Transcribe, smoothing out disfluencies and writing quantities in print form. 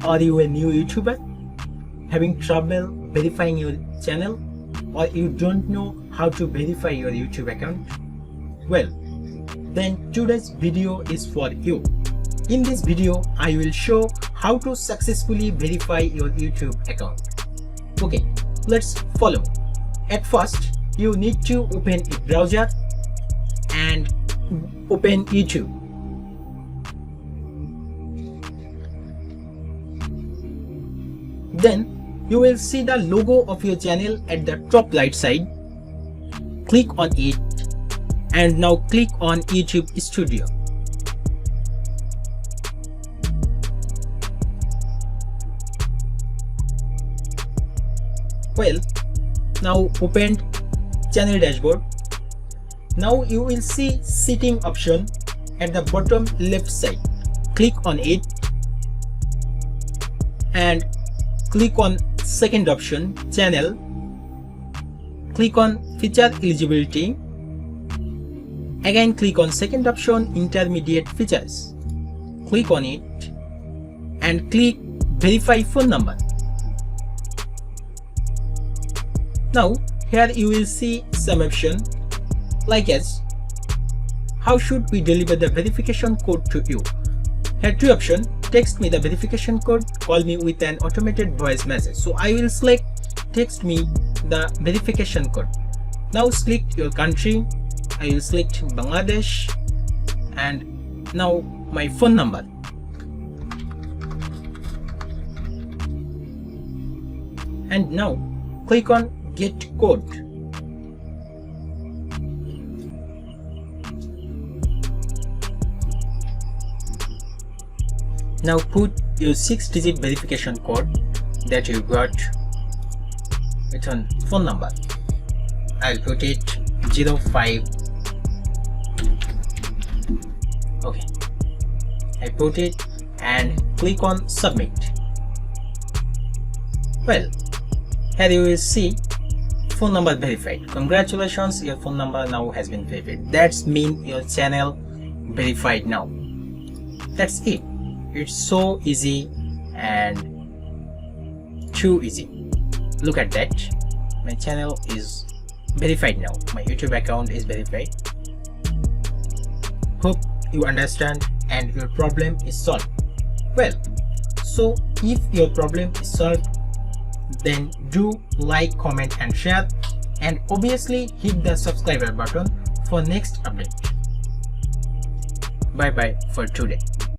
Are you a new YouTuber? Having trouble verifying your channel? Or you don't know how to verify your YouTube account? Well, then today's video is for you. In this video, I will show how to successfully verify your YouTube account. Okay, let's follow. At first, you need to open a browser and open YouTube. Then you will see the logo of your channel at the top right side. Click on it and now click on YouTube Studio. Well, now open channel dashboard. Now you will see setting option at the bottom left side. Click on it and click on second option, channel. Click on feature eligibility. Again click on second option, intermediate features. Click on it and click verify phone number. Now here you will see some option like as how should we deliver the verification code to you. Here two option, text me the verification code, call me with an automated voice message. So I will select text me the verification code. Now select your country. I will select Bangladesh and now my phone number. And now click on get code. Now put your 6-digit verification code that you got with on phone number. I'll put it 05. Okay, I put it and click on submit. Well, here you will see phone number verified. Congratulations, your phone number now has been verified. That's mean your channel verified now. That's it. It's so easy and too easy. Look at that. My channel is verified now. My YouTube account is verified. Hope you understand and your problem is solved. Well, so if your problem is solved, then do like, comment and share, and obviously hit the subscriber button for next update. Bye bye for today.